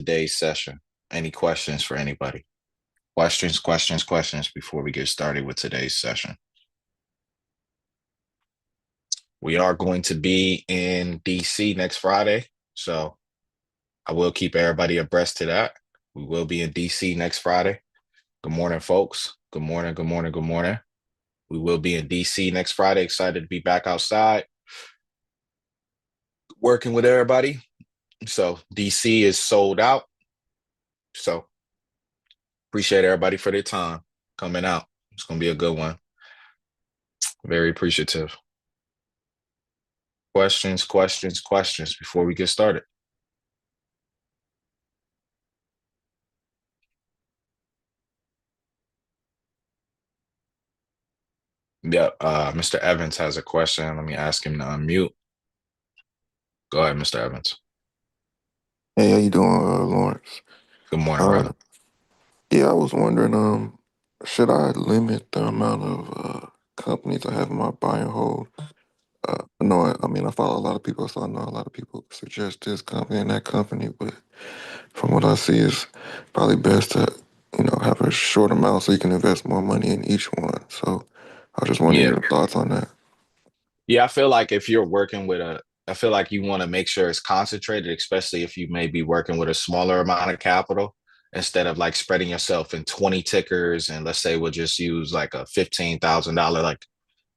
today's session. Any questions for anybody? Questions before we get started with today's session. We are going to be in DC next Friday, so I will keep everybody abreast to that. We will be in DC next Friday. Good morning, folks. Good morning, good morning, good morning. We will be in DC next Friday. Excited to be back outside working with everybody. So DC is sold out. So appreciate everybody for their time coming out. It's going to be a good one. Very appreciative. Questions before we get started. Yeah, Mr. Evans has a question. Let me ask him to unmute. Go ahead, Mr. Evans. Hey, how you doing, Lawrence? Good morning, Uh, brother. yeah, I was wondering, should I limit the amount of companies I have in my buy and hold? No, I mean, I follow a lot of people, so I know a lot of people suggest this company and that company, but from what I see, it's probably best to, have a short amount so you can invest more money in each one. So I was just wondering Yeah. your thoughts on that. Yeah, I feel like if you're working with I feel like you want to make sure it's concentrated, especially if you may be working with a smaller amount of capital instead of like spreading yourself in 20 tickers. And let's say we'll just use like a $15,000, like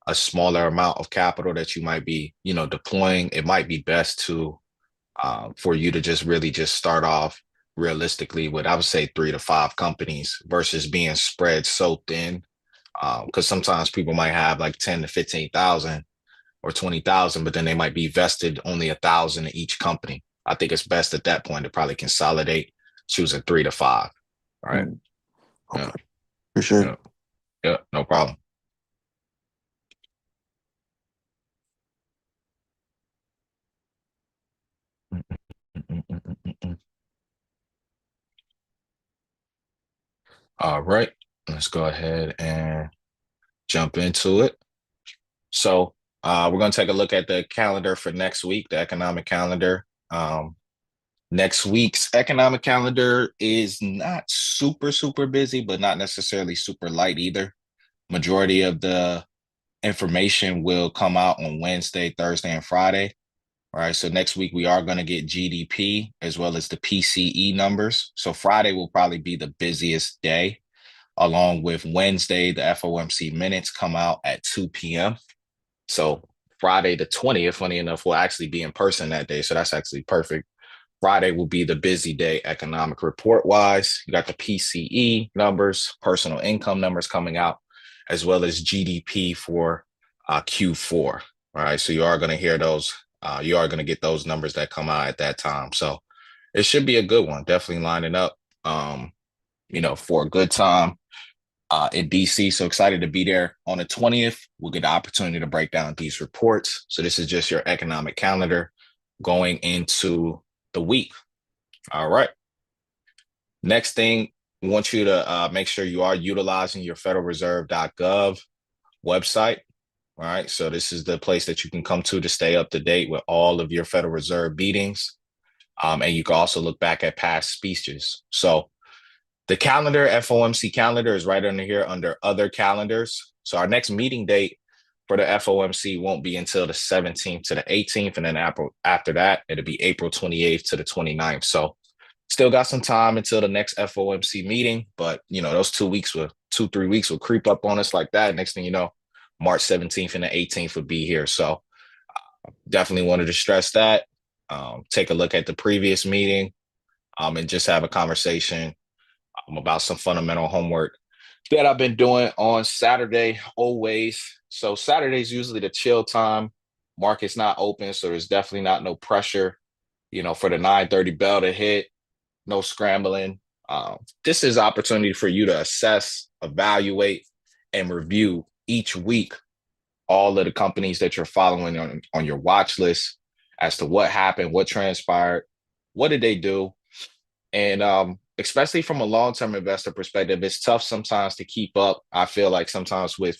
a smaller amount of capital that you might be, deploying. It might be best to for you to just really just start off realistically with, I would say, 3 to 5 companies versus being spread so thin. Because sometimes people might have like 10 to 15,000 or 20,000, but then they might be vested only 1,000 in each company. I think it's best at that point to probably consolidate, choose a 3 to 5. Right. Mm, Yeah. okay, appreciate Yeah. it. Yeah. No problem. All right. Let's go ahead and jump into it. So we're going to take a look at the calendar for next week, the economic calendar. Next week's economic calendar is not super busy, but not necessarily super light either. Majority of the information will come out on Wednesday, Thursday, and Friday. All right. So next week we are going to get GDP as well as the PCE numbers. So Friday will probably be the busiest day, along with Wednesday, the FOMC minutes come out at 2 p.m. So Friday the 20th, funny enough, will actually be in person that day. So that's actually perfect. Friday will be the busy day economic report wise. You got the PCE numbers, personal income numbers coming out, as well as GDP for Q4. All right. So you are going to hear those. You are going to get those numbers that come out at that time. So it should be a good one. Definitely lining up, for a good time in DC. So excited to be there on the 20th. We'll get the opportunity to break down these reports. So this is just your economic calendar going into the week. All right. Next thing, we want you to make sure you are utilizing your federalreserve.gov website. All right. So this is the place that you can come to stay up to date with all of your Federal Reserve meetings. And you can also look back at past speeches. So the calendar, FOMC calendar, is right under here under other calendars. So our next meeting date for the FOMC won't be until the 17th to the 18th. And then after that, it'll be April 28th to the 29th. So still got some time until the next FOMC meeting. But, those 2 weeks, 3 weeks will creep up on us like that. Next thing you know, March 17th and the 18th would be here. So definitely wanted to stress that. Take a look at the previous meeting and just have a conversation about some fundamental homework that I've been doing on Saturday always. So Saturday's usually the chill time. Market's not open, so there's definitely not no pressure, for the 9:30 bell to hit. No scrambling. This is opportunity for you to assess, evaluate, and review each week all of the companies that you're following on your watch list as to what happened, what transpired, what did they do, and especially from a long-term investor perspective, it's tough sometimes to keep up. I feel like sometimes with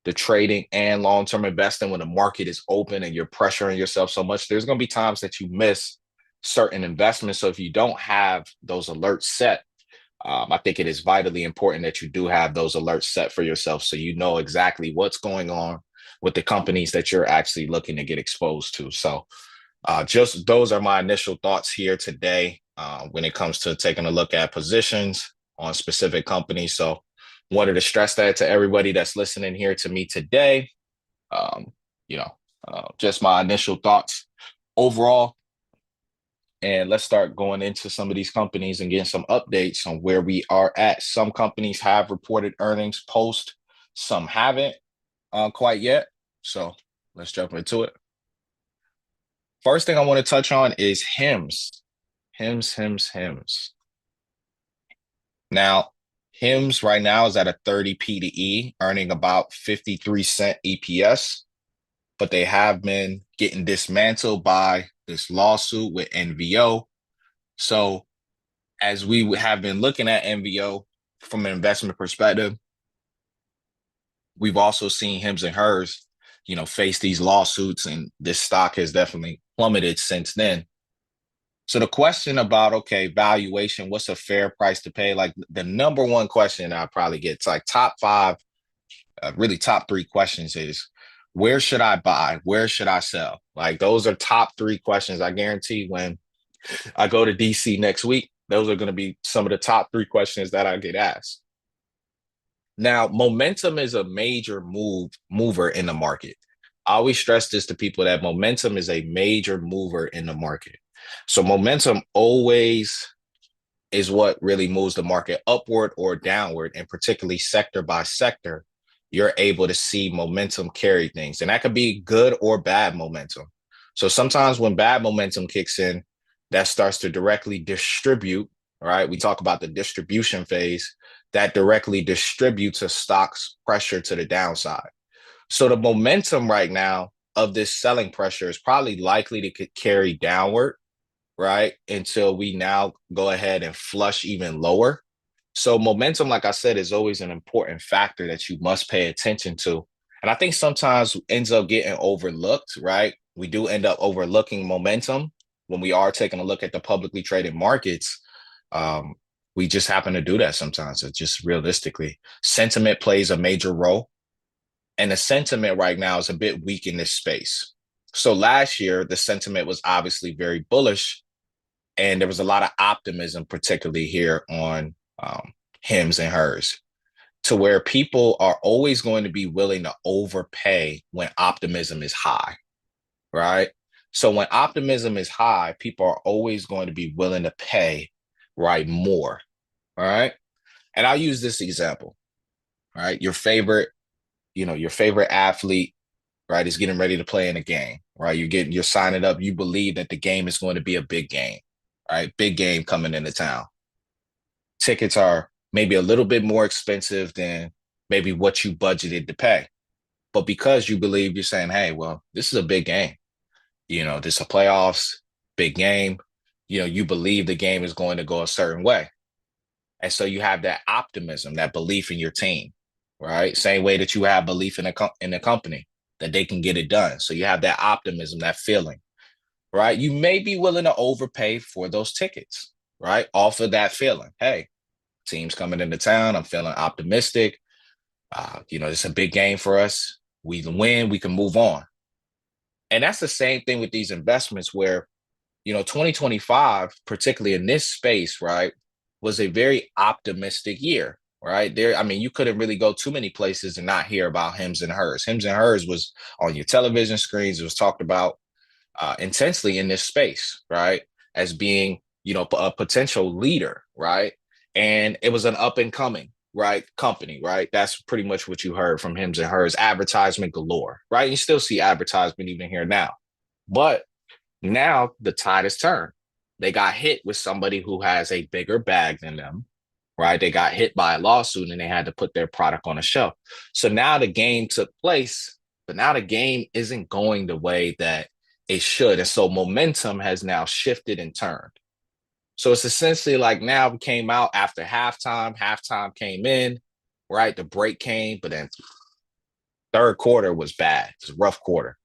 the trading and long-term investing, when the market is open and you're pressuring yourself so much, there's going to be times that you miss certain investments. So if you don't have those alerts set, I think it is vitally important that you do have those alerts set for yourself so you know exactly what's going on with the companies that you're actually looking to get exposed to. So just those are my initial thoughts here today when it comes to taking a look at positions on specific companies. So wanted to stress that to everybody that's listening here to me today. Um, you know, just my initial thoughts overall. And let's start going into some of these companies and getting some updates on where we are at. Some companies have reported earnings post, some haven't quite yet. So let's jump into it. First thing I want to touch on is HIMS. HIMS. Now, HIMS right now is at a 30 PDE, earning about 53-cent EPS, but they have been getting dismantled by this lawsuit with NVO. So as we have been looking at NVO from an investment perspective, we've also seen Hims and Hers, face these lawsuits, and this stock has definitely plummeted since then. So the question about, okay, valuation, what's a fair price to pay? Like the number one question I probably get, it's like top five, really top three questions is, where should I buy? Where should I sell? Like those are top three questions. I guarantee when I go to DC next week, those are going to be some of the top three questions that I get asked. Now, momentum is a major mover in the market. I always stress this to people that momentum is a major mover in the market. So momentum always is what really moves the market upward or downward, and particularly sector by sector, you're able to see momentum carry things. And that could be good or bad momentum. So sometimes when bad momentum kicks in, that starts to directly distribute, right? We talk about the distribution phase that directly distributes a stock's pressure to the downside. So the momentum right now of this selling pressure is probably likely to carry downward, right? Until we now go ahead and flush even lower. So momentum, like I said, is always an important factor that you must pay attention to. And I think sometimes ends up getting overlooked, right? We do end up overlooking momentum when we are taking a look at the publicly traded markets. Um, we just happen to do that sometimes. It's just realistically, sentiment plays a major role. And the sentiment right now is a bit weak in this space. So last year, the sentiment was obviously very bullish, and there was a lot of optimism, particularly here on Hims and Hers, to where people are always going to be willing to overpay when optimism is high, right? So when optimism is high, people are always going to be willing to pay, right, more, all right? And I'll use this example, right? Your favorite athlete, right, is getting ready to play in a game, right? You're signing up. You believe that the game is going to be a big game, right? Big game coming into town. Tickets are maybe a little bit more expensive than maybe what you budgeted to pay. But because you believe, you're saying, hey, well, this is a big game. This is a playoffs, big game. You believe the game is going to go a certain way. And so you have that optimism, that belief in your team, right? Same way that you have belief in the company that they can get it done. So you have that optimism, that feeling, right? You may be willing to overpay for those tickets, right? Off of that feeling. Hey, team's coming into town. I'm feeling optimistic. It's a big game for us. We win, we can move on. And that's the same thing with these investments where, 2025, particularly in this space, right, was a very optimistic year, right? You couldn't really go too many places and not hear about Hims and Hers. Hims and Hers was on your television screens. It was talked about intensely in this space, right? As being, a potential leader, right? And it was an up and coming, right, company, right? That's pretty much what you heard from Hims and Hers, advertisement galore, right? You still see advertisement even here now. But now the tide has turned. They got hit with somebody who has a bigger bag than them, right? They got hit by a lawsuit and they had to put their product on a shelf. So now the game took place, but now the game isn't going the way that it should. And so momentum has now shifted and turned. So it's essentially like now we came out after halftime came in, right? The break came, but then third quarter was bad. It's a rough quarter.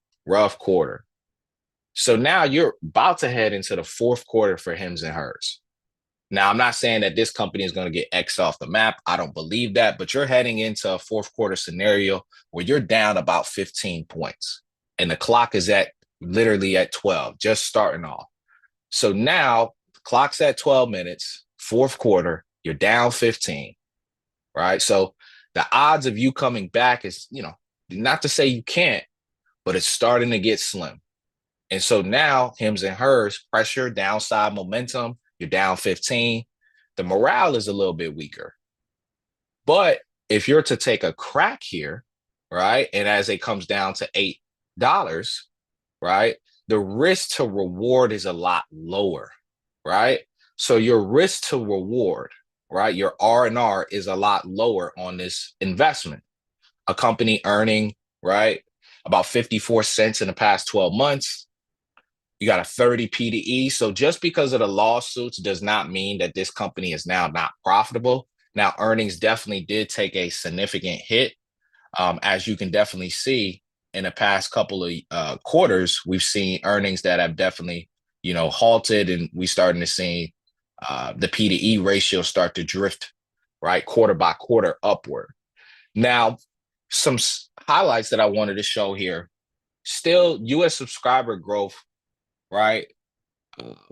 So now you're about to head into the fourth quarter for Hims and Hers. Now, I'm not saying that this company is going to get X off the map. I don't believe that, but you're heading into a fourth quarter scenario where you're down about 15 points and the clock is at literally at 12, just starting off. So now the clock's at 12 minutes, fourth quarter, you're down 15, right? So the odds of you coming back is, not to say you can't, but it's starting to get slim. And so now Hims and Hers, pressure, downside momentum, you're down 15. The morale is a little bit weaker. But if you're to take a crack here, right, and as it comes down to $8, right, the risk to reward is a lot lower, right? So your risk to reward, right, your R&R is a lot lower on this investment. A company earning, right, about 54 cents in the past 12 months. You got a 30 PDE. So just because of the lawsuits does not mean that this company is now not profitable. Now, earnings definitely did take a significant hit. As you can definitely see in the past couple of quarters, we've seen earnings that have definitely, halted, and we starting to see the PDE ratio start to drift, right, quarter by quarter upward. Now, some highlights that I wanted to show here. Still, U.S. subscriber growth, right?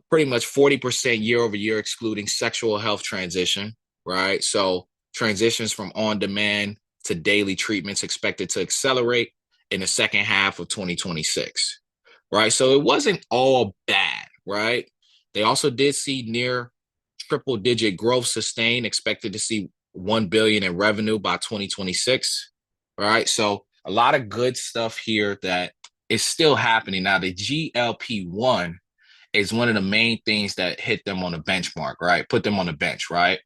Pretty much 40% year over year, excluding sexual health transition, right? So transitions from on demand to daily treatments expected to accelerate in the second half of 2026, right? So it wasn't all bad, right? They also did see near triple digit growth sustained, expected to see 1 billion in revenue by 2026, right? So a lot of good stuff here that is still happening. Now, the GLP-1 is one of the main things that hit them on the benchmark, right? Put them on the bench, right?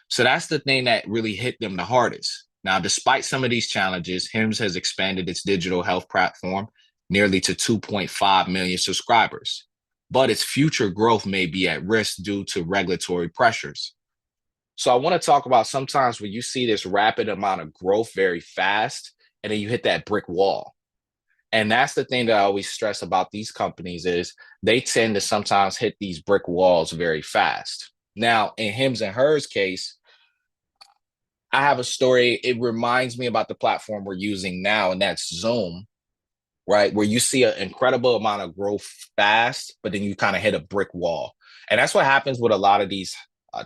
So that's the thing that really hit them the hardest. Now, despite some of these challenges, Hims has expanded its digital health platform nearly to 2.5 million subscribers, but its future growth may be at risk due to regulatory pressures. So I want to talk about sometimes when you see this rapid amount of growth very fast, and then you hit that brick wall. And that's the thing that I always stress about these companies is they tend to sometimes hit these brick walls very fast. Now, in Hims and Hers case, I have a story. It reminds me about the platform we're using now, and that's Zoom, right? Where you see an incredible amount of growth fast, but then you kind of hit a brick wall. And that's what happens with a lot of these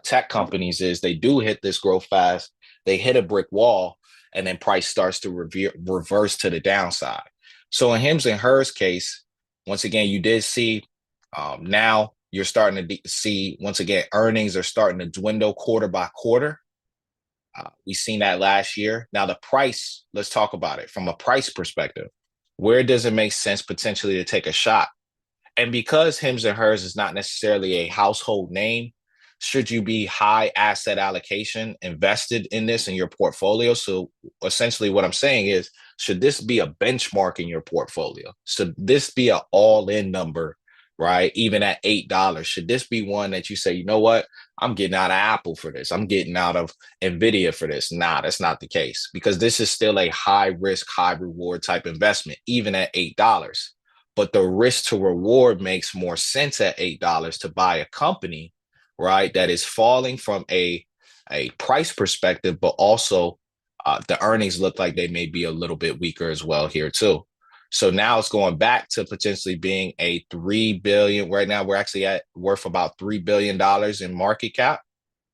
tech companies is they do hit this growth fast, they hit a brick wall, and then price starts to reverse to the downside. So in Hims and Hers case, once again, you did see now you're starting to see, once again, earnings are starting to dwindle quarter by quarter. We've seen that last year. Now, the price, let's talk about it from a price perspective. Where does it make sense potentially to take a shot? And because Hims and Hers is not necessarily a household name, should you be high asset allocation invested in this in your portfolio? So essentially what I'm saying is, should this be a benchmark in your portfolio? Should this be an all-in number, right? Even at $8, should this be one that you say, you know what? I'm getting out of Apple for this. I'm getting out of Nvidia for this. Nah, that's not the case because this is still a high risk, high reward type investment, even at $8. But the risk to reward makes more sense at $8 to buy a company, right, that is falling from a price perspective, but also the earnings look like they may be a little bit weaker as well here too. So now it's going back to potentially being a 3 billion. Right now, we're actually at worth about $3 billion in market cap.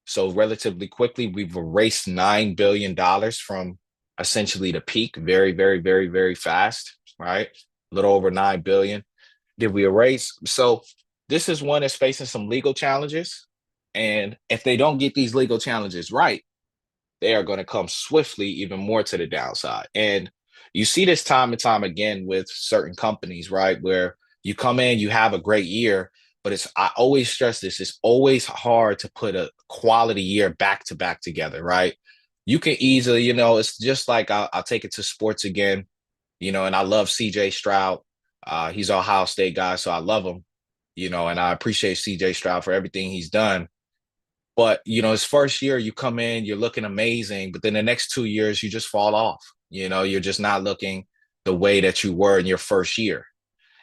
So relatively quickly, we've erased $9 billion from essentially the peak very, very, very, very fast, right? A little over 9 billion did we erase. So this is one that's facing some legal challenges. And if they don't get these legal challenges right, they are going to come swiftly even more to the downside. And you see this time and time again with certain companies, right? Where you come in, you have a great year, but I always stress this, it's always hard to put a quality year back to back together, right? You can easily, it's just like I'll take it to sports again, and I love CJ Stroud. He's an Ohio State guy, so I love him, and I appreciate CJ Stroud for everything he's done. But his first year, you come in, you're looking amazing, but then the next 2 years, you just fall off. You're just not looking the way that you were in your first year.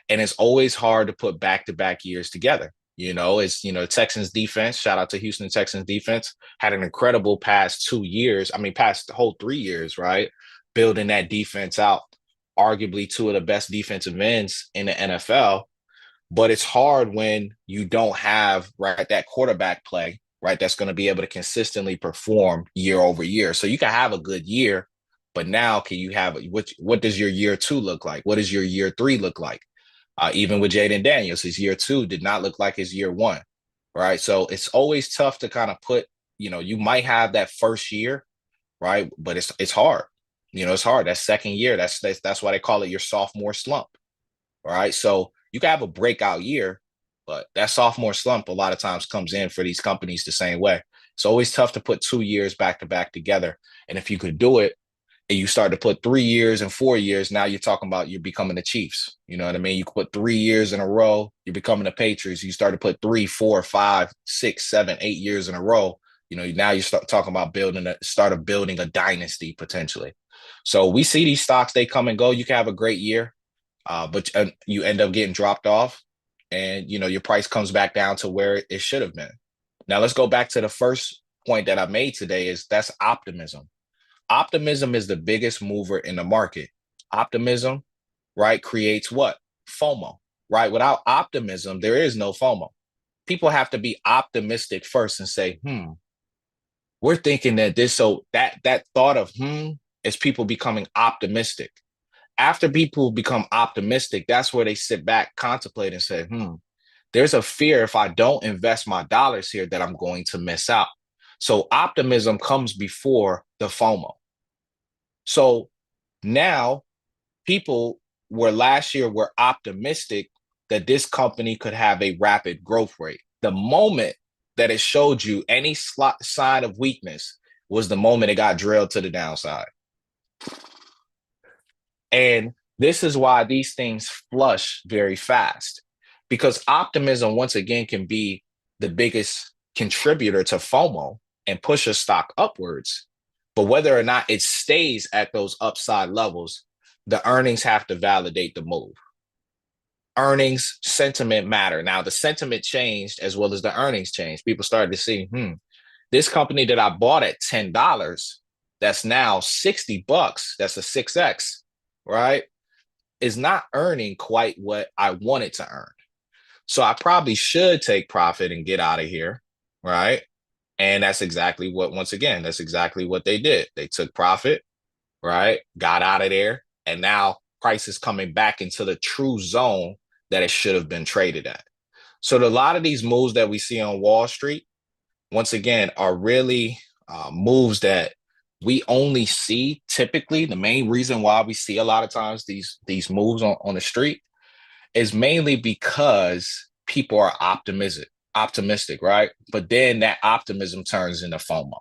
And it's always hard to put back-to-back years together. Texans defense, shout out to Houston Texans defense, had an incredible past 2 years. I mean, past the whole 3 years, right? Building that defense out, arguably two of the best defensive ends in the NFL. But it's hard when you don't have right that quarterback play, right? That's going to be able to consistently perform year over year. So you can have a good year, but now can you have what does your year two look like? What does your year three look like? Even with Jaden Daniels, his year two did not look like his year one, right? So it's always tough to kind of put, you might have that first year, right? But it's hard. It's hard. That second year, that's why they call it your sophomore slump. All right. So you can have a breakout year, but that sophomore slump a lot of times comes in for these companies the same way. It's always tough to put 2 years back to back together. And if you could do it and you start to put 3 years and 4 years, now you're talking about you're becoming the Chiefs. You know what I mean? You put 3 years in a row, you're becoming the Patriots. You start to put 3, 4, 5, 6, 7, 8 years in a row. Now you start talking about building a dynasty potentially. So we see these stocks, they come and go. You can have a great year, but you end up getting dropped off, and your price comes back down to where it should have been. Now let's go back to the first point that I made today. Is that's optimism. Optimism is the biggest mover in the market. Optimism, right, creates what? FOMO, right? Without optimism, there is no FOMO. People have to be optimistic first and say, we're thinking that this, so that thought of is people becoming optimistic. After people become optimistic, that's where they sit back, contemplate, and say, there's a fear if I don't invest my dollars here that I'm going to miss out. So optimism comes before the FOMO. So now people were last year were optimistic that this company could have a rapid growth rate. The moment that it showed you any sign of weakness was the moment it got drilled to the downside. And this is why these things flush very fast, because optimism, once again, can be the biggest contributor to FOMO and push a stock upwards. But whether or not it stays at those upside levels, the earnings have to validate the move. Earnings sentiment matter. Now, the sentiment changed as well as the earnings changed. People started to see, this company that I bought at $10, that's now $60, that's a 6X, right, is not earning quite what I wanted to earn. So I probably should take profit and get out of here, right? And that's exactly what, once again, that's exactly what they did. They took profit, right? Got out of there. And now price is coming back into the true zone that it should have been traded at. So a lot of these moves that we see on Wall Street, once again, are really moves that we only see typically. The main reason why we see a lot of times these moves on the street is mainly because people are optimistic, right? But then that optimism turns into FOMO.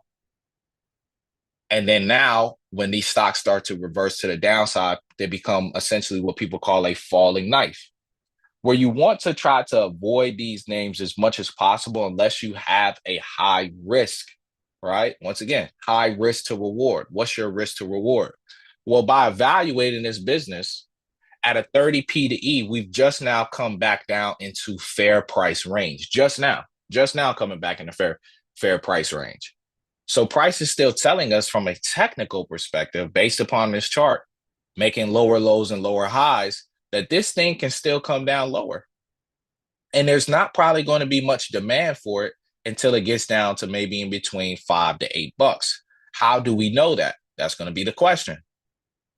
And then now when these stocks start to reverse to the downside, they become essentially what people call a falling knife, where you want to try to avoid these names as much as possible unless you have a high risk, right? Once again, high risk to reward. What's your risk to reward? Well, by evaluating this business at a 30 P to E, we've just now come back down into fair price range. Just now coming back in the fair price range. So price is still telling us from a technical perspective, based upon this chart, making lower lows and lower highs, that this thing can still come down lower. And there's not probably going to be much demand for it until it gets down to maybe in between $5 to $8. How do we know that? That's going to be the question.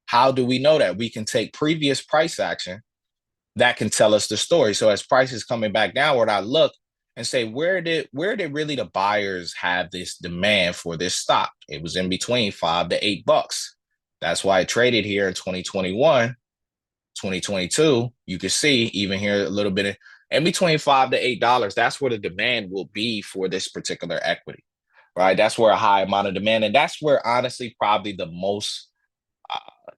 How do we know that? We can take previous price action that can tell us the story. So as price is coming back downward, I look and say, where did really the buyers have this demand for this stock? It was in between $5 to $8. That's why it traded here in 2021, 2022. You can see even here a little bit in between $5 to $8. That's where the demand will be for this particular equity, right? That's where a high amount of demand, and that's where honestly probably the most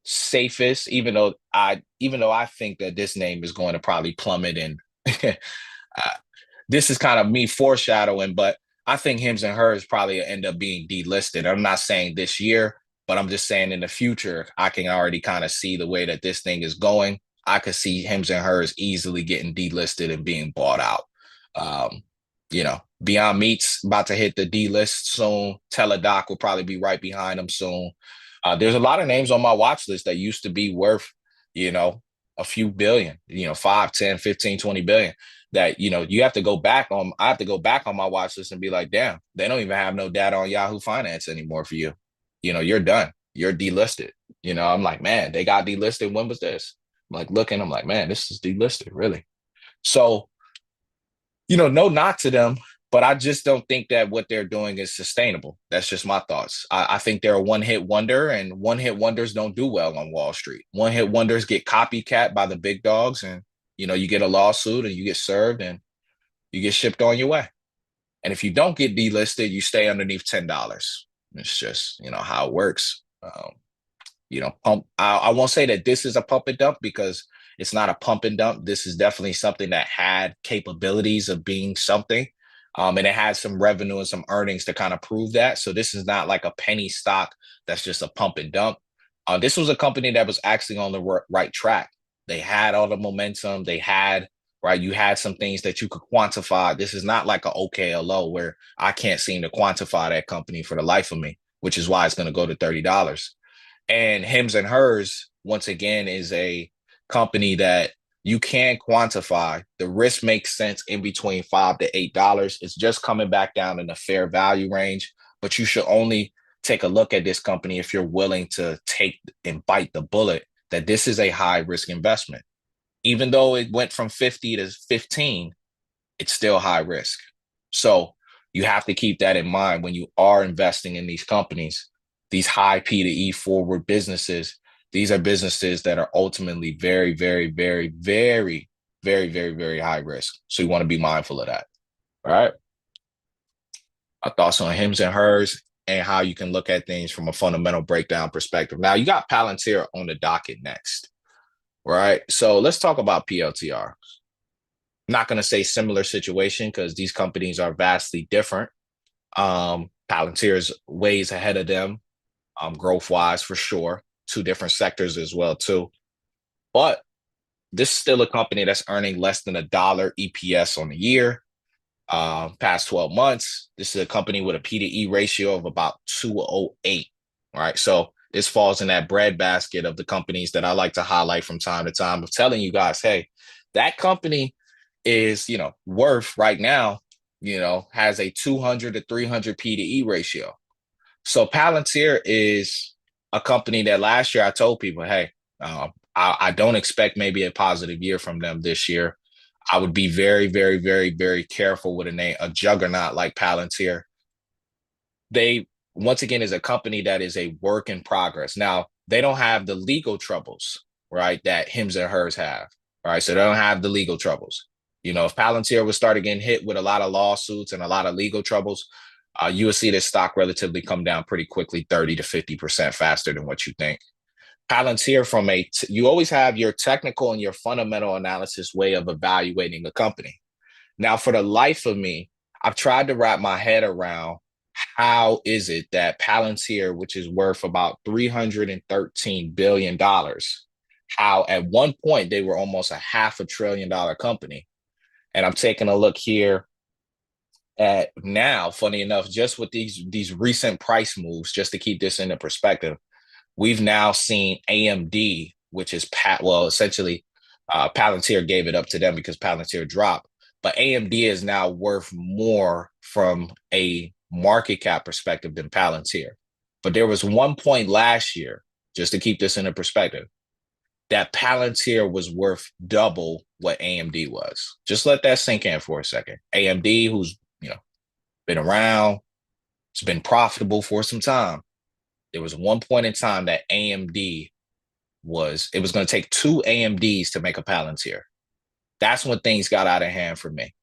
safest, even though I think that this name is going to probably plummet, and this is kind of me foreshadowing, but I think Hims and Hers probably end up being delisted. I'm not saying this year, but I'm just saying in the future, I can already kind of see the way that this thing is going. I could see Hims and Hers easily getting delisted and being bought out. Um, Beyond Meat's about to hit the D list soon. Teladoc will probably be right behind them soon. There's a lot of names on my watch list that used to be worth, you know, a few billion, 5, 10, 15, 20 billion that, you have to go back on. I have to go back on my watch list and be like, damn, they don't even have no data on Yahoo Finance anymore for you. You're done. You're delisted. I'm like, man, they got delisted. When was this? I'm like looking, I'm like, man, this is delisted, really. So, no knock to them, but I just don't think that what they're doing is sustainable. That's just my thoughts. I think they're a one hit wonder, and one hit wonders don't do well on Wall Street. One hit wonders get copycat by the big dogs, and you get a lawsuit and you get served and you get shipped on your way. And if you don't get delisted, you stay underneath $10. It's just how it works. Pump. I won't say that this is a pump and dump because it's not a pump and dump. This is definitely something that had capabilities of being something. And it had some revenue and some earnings to kind of prove that. So this is not like a penny stock that's just a pump and dump. This was a company that was actually on the right track. They had all the momentum. They had, right, you had some things that you could quantify. This is not like a OKLO where I can't seem to quantify that company for the life of me, which is why it's going to go to $30. And Hims and Hers, once again, is a company that you can quantify. The risk makes sense in between $5 to $8. It's just coming back down in the fair value range, but you should only take a look at this company if you're willing to take and bite the bullet that this is a high risk investment. Even though it went from 50 to 15, it's still high risk. So you have to keep that in mind when you are investing in these companies, these high P to E forward businesses. These are businesses that are ultimately very, very, very, very, very, very, very high risk. So you want to be mindful of that. All right. Our thoughts on Hims and Hers and how you can look at things from a fundamental breakdown perspective. Now you got Palantir on the docket next. Right. So let's talk about PLTR. Not going to say similar situation because these companies are vastly different. Palantir's ways ahead of them, growth wise for sure. Two different sectors as well too. But this is still a company that's earning less than $1 EPS on the year. Past 12 months, this is a company with a P to E ratio of about 208. Right. So this falls in that breadbasket of the companies that I like to highlight from time to time of telling you guys, hey, that company is, worth right now, has a 200 to 300 P to E ratio. So Palantir is a company that last year I told people, hey, I don't expect maybe a positive year from them this year. I would be very, very, very, very careful with a juggernaut like Palantir. They, once again, is a company that is a work in progress. Now, they don't have the legal troubles, right, that Hims and Hers have. Right. So they don't have the legal troubles. If Palantir would start getting hit with a lot of lawsuits and a lot of legal troubles, you will see this stock relatively come down pretty quickly, 30 to 50% faster than what you think. Palantir, you always have your technical and your fundamental analysis way of evaluating a company. Now, for the life of me, I've tried to wrap my head around how is it that Palantir, which is worth about $313 billion, how at one point they were almost a $500 billion company. And I'm taking a look here at now, funny enough, just with these recent price moves, just to keep this into perspective, we've now seen AMD, which is essentially Palantir gave it up to them because Palantir dropped, but AMD is now worth more from a market cap perspective than Palantir. But there was one point last year, just to keep this into perspective, that Palantir was worth double what AMD was. Just let that sink in for a second. AMD, who's been around, it's been profitable for some time. There was one point in time that it was going to take two AMDs to make a Palantir. That's when things got out of hand for me.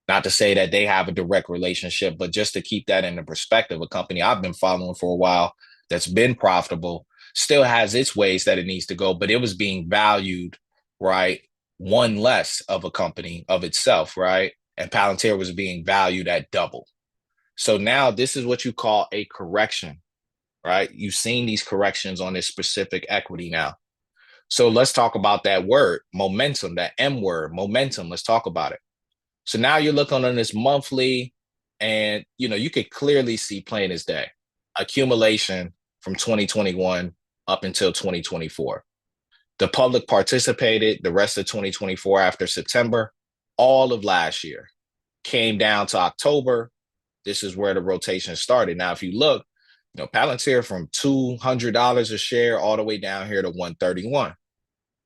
Not to say that they have a direct relationship, but just to keep that into perspective, a company I've been following for a while that's been profitable still has its ways that it needs to go, but it was being valued, right? One less of a company of itself, right? And Palantir was being valued at double. So now this is what you call a correction, right? You've seen these corrections on this specific equity now. So let's talk about that word, momentum, that M word, momentum. Let's talk about it. So now you're looking on this monthly, and you could clearly see plain as day accumulation from 2021 up until 2024. The public participated the rest of 2024 after September, all of last year. Came down to October. This is where the rotation started. Now, if you look, Palantir from $200 a share all the way down here to 131.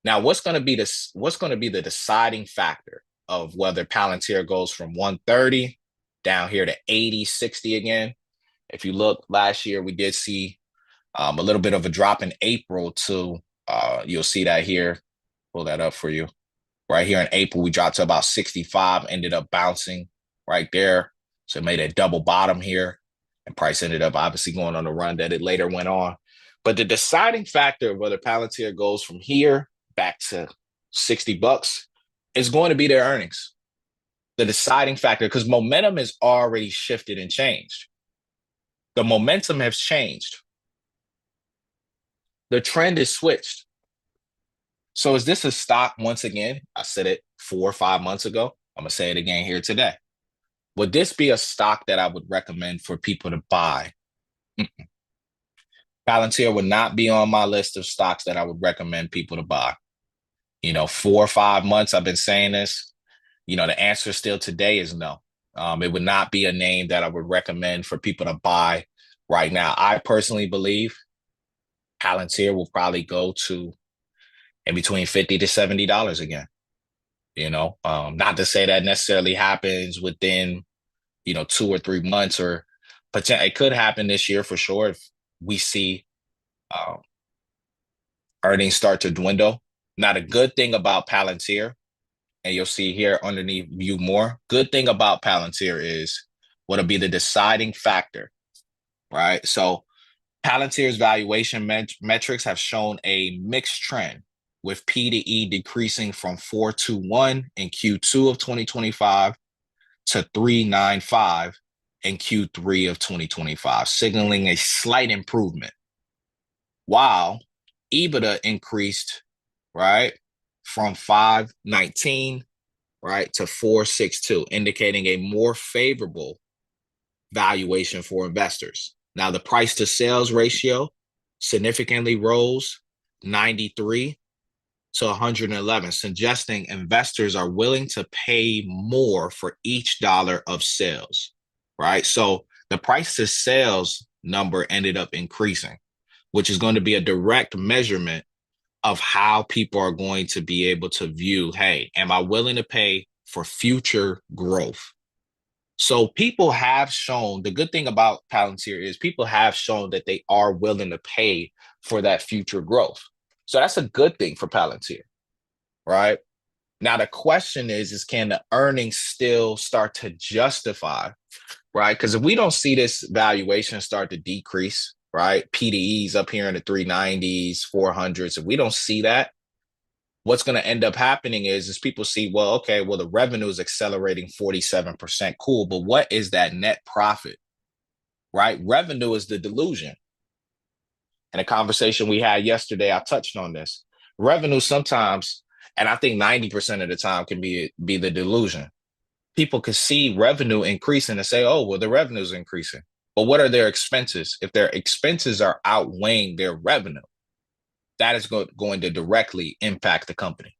Now, what's going to be the deciding factor of whether Palantir goes from 130 down here to 80, 60 again? If you look last year, we did see a little bit of a drop in April to you'll see that here. Pull that up for you. Right here in April, we dropped to about 65, ended up bouncing right there. So it made a double bottom here. And price ended up obviously going on the run that it later went on. But the deciding factor of whether Palantir goes from here back to $60 is going to be their earnings. The deciding factor, because momentum is already shifted and changed. The momentum has changed. The trend is switched. So is this a stock once again? I said it 4 or 5 months ago. I'm gonna say it again here today. Would this be a stock that I would recommend for people to buy? Palantir would not be on my list of stocks that I would recommend people to buy. 4 or 5 months I've been saying this. The answer still today is no. It would not be a name that I would recommend for people to buy right now. I personally believe Palantir will probably go to in between $50 to $70 again. Not to say that necessarily happens within 2 or 3 months, or it could happen this year for sure if we see uh, earnings start to dwindle. Now, the good thing about Palantir, and you'll see here underneath view more, good thing about Palantir is what'll be the deciding factor, right? So Palantir's valuation metrics have shown a mixed trend with P to E decreasing from 421 in Q2 of 2025 to 395 in Q3 of 2025, signaling a slight improvement. While EBITDA increased, right, from 519, right, to 462, indicating a more favorable valuation for investors. Now, the price to sales ratio significantly rose 93 to 111, suggesting investors are willing to pay more for each dollar of sales, right? So the price to sales number ended up increasing, which is going to be a direct measurement of how people are going to be able to view, hey, am I willing to pay for future growth? So people have shown, the good thing about Palantir is people have shown that they are willing to pay for that future growth. So that's a good thing for Palantir, right? Now the question is can the earnings still start to justify, right? Because if we don't see this valuation start to decrease, right? PDEs up here in the 390s, 400s, if we don't see that, what's going to end up happening is people see, well, okay, well, the revenue is accelerating 47%. Cool. But what is that net profit, right? Revenue is the delusion. In a conversation we had yesterday, I touched on this. Revenue sometimes, and I think 90% of the time can be the delusion. People can see revenue increasing and say, oh, well, the revenue is increasing. But what are their expenses? If their expenses are outweighing their revenue, that is going to directly impact the company.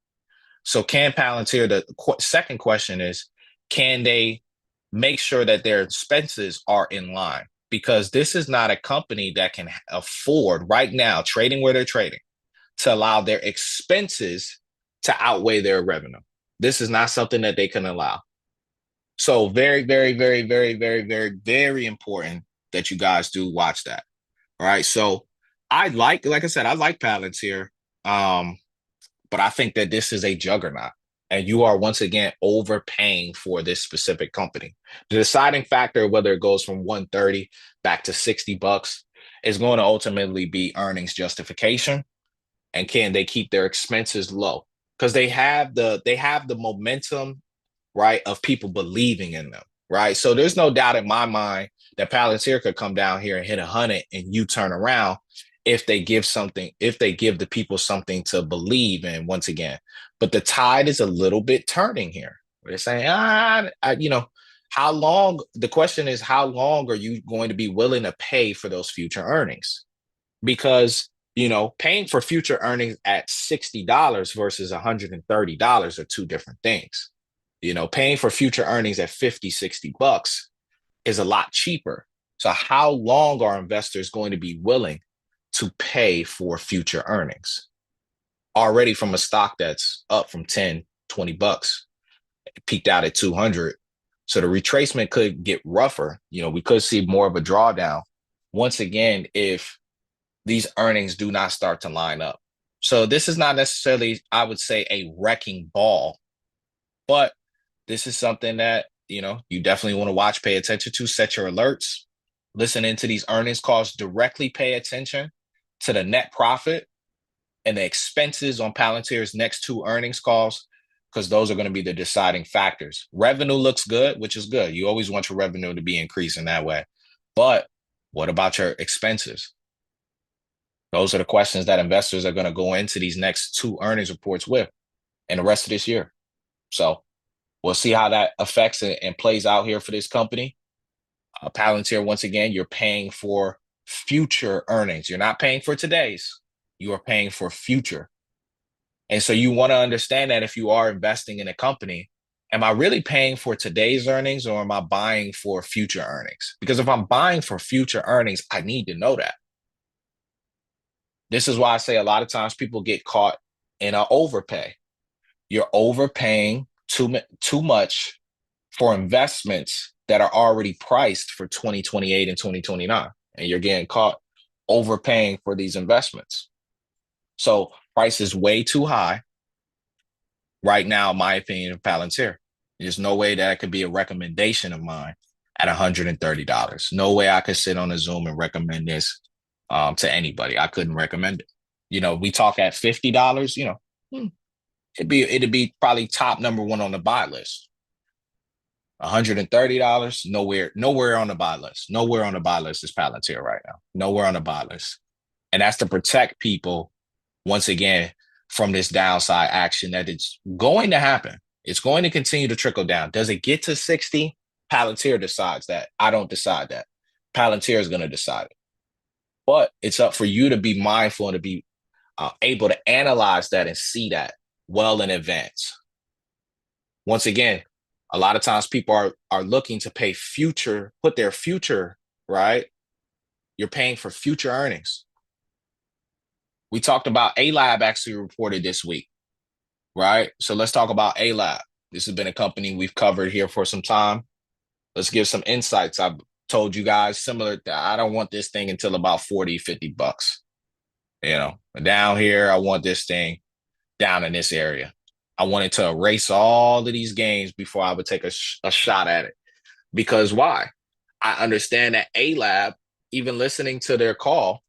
So can Palantir, the second question is, can they make sure that their expenses are in line? Because this is not a company that can afford right now, trading where they're trading, to allow their expenses to outweigh their revenue. This is not something that they can allow. So very, very, very, very, very, very, very important that you guys do watch that. All right. So like I said, I like Palantir. But I think that this is a juggernaut. And you are once again overpaying for this specific company. The deciding factor of whether it goes from 130 back to $60 is going to ultimately be earnings justification. And can they keep their expenses low? Because they have the momentum, right, of people believing in them, right? So there's no doubt in my mind that Palantir could come down here and hit 100 and you turn around if they give the people something to believe in once again. But the tide is a little bit turning here. They're saying, how long? The question is, how long are you going to be willing to pay for those future earnings? Because paying for future earnings at $60 versus $130 are two different things. Paying for future earnings at 50, $60 is a lot cheaper. So how long are investors going to be willing to pay for future earnings? Already from a stock that's up from 10, $20, it peaked out at 200. So the retracement could get rougher. We could see more of a drawdown once again if these earnings do not start to line up. So this is not necessarily, I would say, a wrecking ball, but this is something that, you definitely want to watch, pay attention to, set your alerts, listen into these earnings calls, directly pay attention to the net profit and the expenses on Palantir's next two earnings calls, because those are going to be the deciding factors. Revenue looks good, which is good. You always want your revenue to be increasing that way. But what about your expenses? Those are the questions that investors are going to go into these next two earnings reports with and the rest of this year. So we'll see how that affects it and plays out here for this company. Palantir, once again, you're paying for future earnings. You're not paying for today's. You are paying for future. And so you want to understand that if you are investing in a company, am I really paying for today's earnings or am I buying for future earnings? Because if I'm buying for future earnings, I need to know that. This is why I say a lot of times people get caught in an overpay. You're overpaying too much for investments that are already priced for 2028 and 2029. And you're getting caught overpaying for these investments. So price is way too high right now, in my opinion, of Palantir. There's no way that it could be a recommendation of mine at $130. No way I could sit on a Zoom and recommend this to anybody. I couldn't recommend it. We talk at $50, it'd be probably top number one on the buy list. $130, nowhere on the buy list. Nowhere on the buy list is Palantir right now. Nowhere on the buy list. And that's to protect people, once again, from this downside action that it's going to happen. It's going to continue to trickle down. Does it get to 60? Palantir decides that. I don't decide that. Palantir is going to decide it. But it's up for you to be mindful and to be able to analyze that and see that well in advance. Once again, a lot of times people are looking to put their future, right? You're paying for future earnings. We talked about A Lab actually reported this week, right? So let's talk about A Lab. This has been a company we've covered here for some time. Let's give some insights. I've told you guys similar to, I don't want this thing until about 40, $50. Down here, I want this thing down in this area. I wanted to erase all of these gains before I would take a shot at it. Because why? I understand that A Lab, even listening to their call,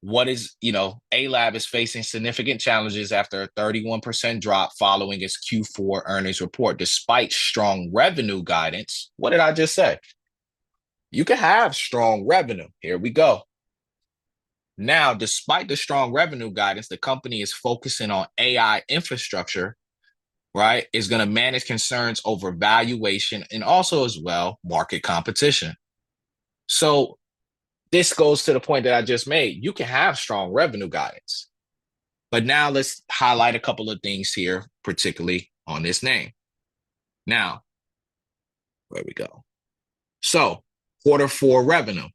A Lab is facing significant challenges after a 31% drop following its Q4 earnings report, despite strong revenue guidance. What did I just say? You can have strong revenue. Here we go. Now, despite the strong revenue guidance, the company is focusing on AI infrastructure, right? Is going to manage concerns over valuation and also as well market competition. So this goes to the point that I just made. You can have strong revenue guidance. But now let's highlight a couple of things here, particularly on this name. Now, where we go. So Q4 revenue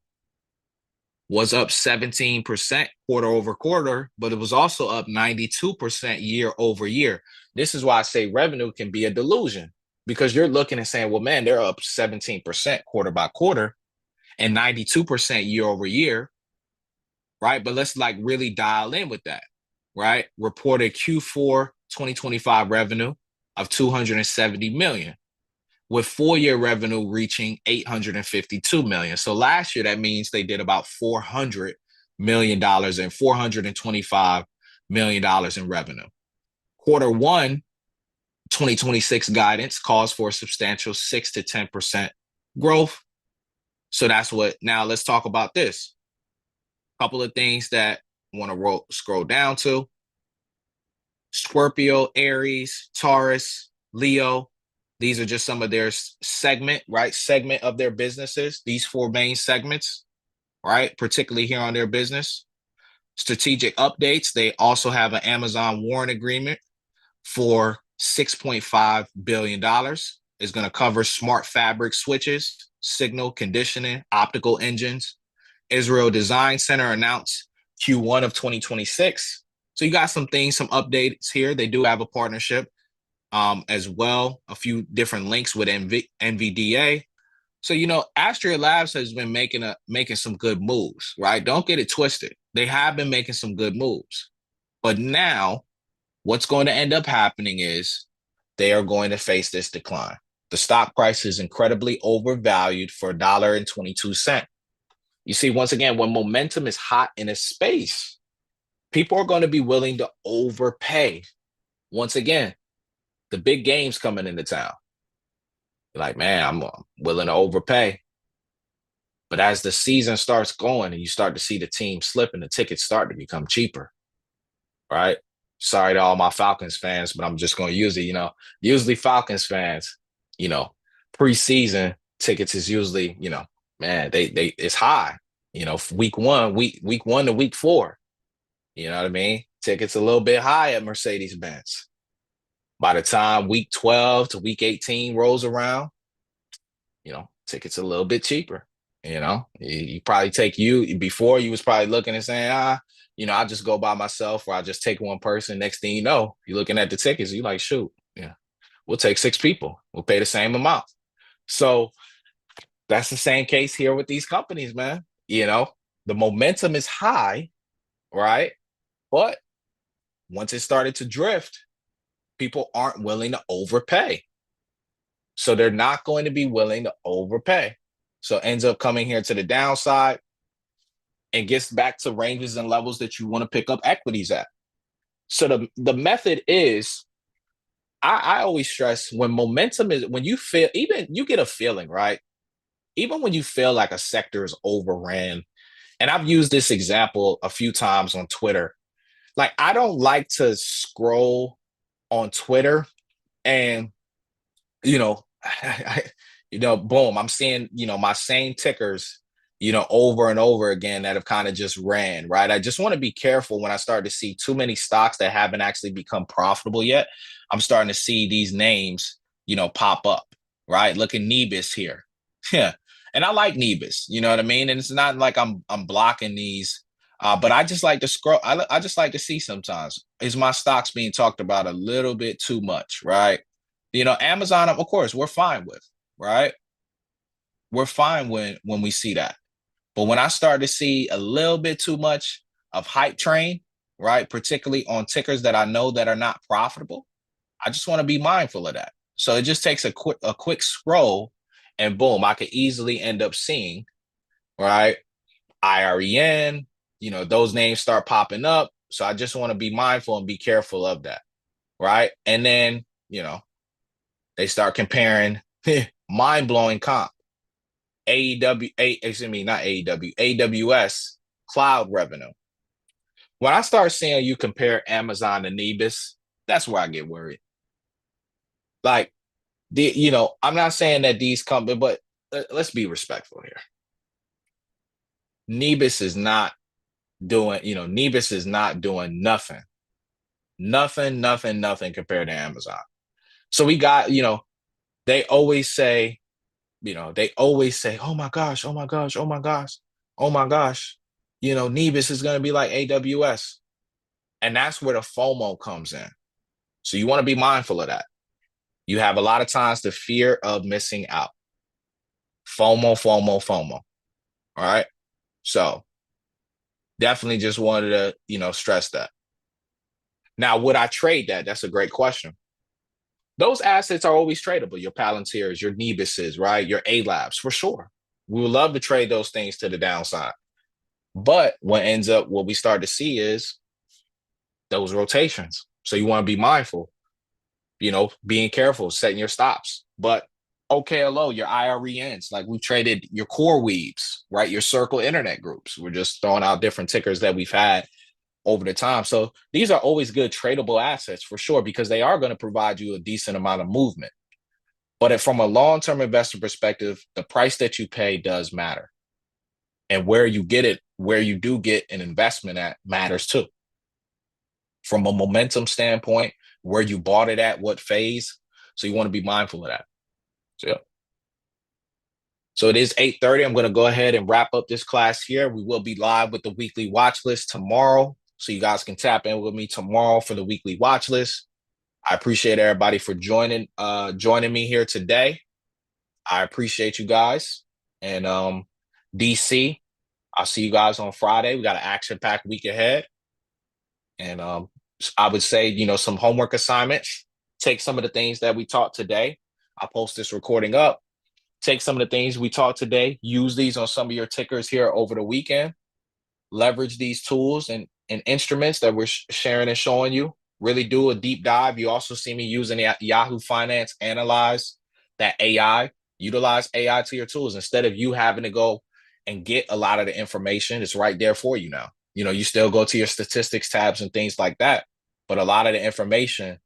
was up 17% quarter over quarter, but it was also up 92% year over year. This is why I say revenue can be a delusion, because you're looking and saying, well, man, they're up 17% quarter by quarter and 92% year over year, right? But let's really dial in with that, right? Reported Q4 2025 revenue of $270 million. With full-year revenue reaching $852 million. So last year, that means they did about $400 million and $425 million in revenue. Q1 2026 guidance calls for a substantial 6 to 10% growth. So that's what, now let's talk about this. Couple of things that I want to scroll down to: Scorpio, Aries, Taurus, Leo. These are just some of their segment, right? Segment of their businesses. These four main segments, right? Particularly here on their business. Strategic updates. They also have an Amazon warrant agreement for $6.5 billion dollars. Is going to cover smart fabric switches, signal conditioning, optical engines. Israel Design Center announced Q1 of 2026. So you got some things, some updates here. They do have a partnership as well, a few different links with NVDA. So Astera Labs has been making some good moves, right? Don't get it twisted. They have been making some good moves, but now what's going to end up happening is they are going to face this decline. The stock price is incredibly overvalued for $1.22. You see, once again, when momentum is hot in a space, people are going to be willing to overpay. Once again, the big game's coming into town. You're like, man, I'm willing to overpay. But as the season starts going and you start to see the team slip and the tickets start to become cheaper, right? Sorry to all my Falcons fans, but I'm just going to use it. Usually Falcons fans, you know, preseason tickets is usually, man, they it's high. Week one to week four. You know what I mean? Tickets a little bit high at Mercedes Benz. By the time week 12 to week 18 rolls around, tickets a little bit cheaper. You probably before you was probably looking and saying, I'll just go by myself or I'll just take one person. Next thing you know, you're looking at the tickets, you're like, shoot, yeah, we'll take six people. We'll pay the same amount. So that's the same case here with these companies, man. The momentum is high, right? But once it started to drift, people aren't willing to overpay. So they're not going to be willing to overpay. So it ends up coming here to the downside and gets back to ranges and levels that you want to pick up equities at. So the method is, I always stress when momentum is, when you feel, even you get a feeling, right? Even when you feel like a sector is overran, and I've used this example a few times on Twitter. Like, I don't like to scroll on Twitter and, you know, boom, I'm seeing, my same tickers, over and over again that have kind of just ran, right? I just want to be careful when I start to see too many stocks that haven't actually become profitable yet. I'm starting to see these names, pop up, right? Look at Nebis here. Yeah. And I like Nebis, you know what I mean? And it's not like I'm blocking these, but I just like to scroll. I just like to see sometimes, is my stocks being talked about a little bit too much, right? Amazon, of course, we're fine with, right? We're fine when we see that. But when I start to see a little bit too much of hype train, right, particularly on tickers that I know that are not profitable, I just want to be mindful of that. So it just takes a quick scroll, and boom, I could easily end up seeing, right, IREN, those names start popping up. So I just want to be mindful and be careful of that, right? And then, they start comparing mind-blowing comp. Excuse me, not AEW, AWS cloud revenue. When I start seeing you compare Amazon to Nebis, that's where I get worried. Like, I'm not saying that these companies, but let's be respectful here. Nebis is not Nebis is not doing nothing, nothing compared to Amazon. So we got, they always say, oh my gosh, oh my gosh, oh my gosh, oh my gosh, Nebis is going to be like AWS. And that's where the FOMO comes in. So you want to be mindful of that. You have a lot of times the fear of missing out. FOMO. All right. So definitely just wanted to, stress that. Now, would I trade that? That's a great question. Those assets are always tradable. Your Palantirs, your Nebises, right? Your A Labs, for sure. We would love to trade those things to the downside. But what we start to see is those rotations. So you want to be mindful, being careful, setting your stops. But OKLO, your IRENs, like we traded your core weaves, right? Your circle internet groups. We're just throwing out different tickers that we've had over the time. So these are always good tradable assets for sure, because they are going to provide you a decent amount of movement. But if, from a long-term investor perspective, the price that you pay does matter. And where you get it, where you do get an investment at, matters too. From a momentum standpoint, where you bought it at, what phase. So you want to be mindful of that. So, yeah. So it is 8:30. I'm going to go ahead and wrap up this class here. We will be live with the weekly watch list tomorrow. So you guys can tap in with me tomorrow for the weekly watch list. I appreciate everybody for joining me here today. I appreciate you guys. And DC, I'll see you guys on Friday. We got an action-packed week ahead. And I would say, some homework assignments. Take some of the things that we taught today. I'll post this recording up. Take some of the things we taught today. Use these on some of your tickers here over the weekend. Leverage these tools and instruments that we're sharing and showing you. Really do a deep dive. You also see me using the Yahoo Finance Analyze, that AI. Utilize AI to your tools instead of you having to go and get a lot of the information. It's right there for you now. You still go to your statistics tabs and things like that, but a lot of the information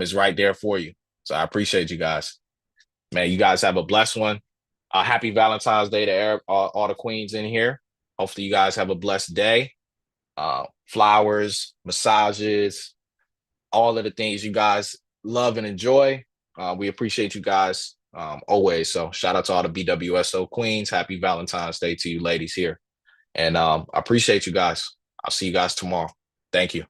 is right there for you. So I appreciate you guys. Man, you guys have a blessed one. Happy Valentine's Day to all the queens in here. Hopefully you guys have a blessed day. Flowers, massages, all of the things you guys love and enjoy. We appreciate you guys always. So shout out to all the BWSO queens. Happy Valentine's Day to you ladies here. And I appreciate you guys. I'll see you guys tomorrow. Thank you.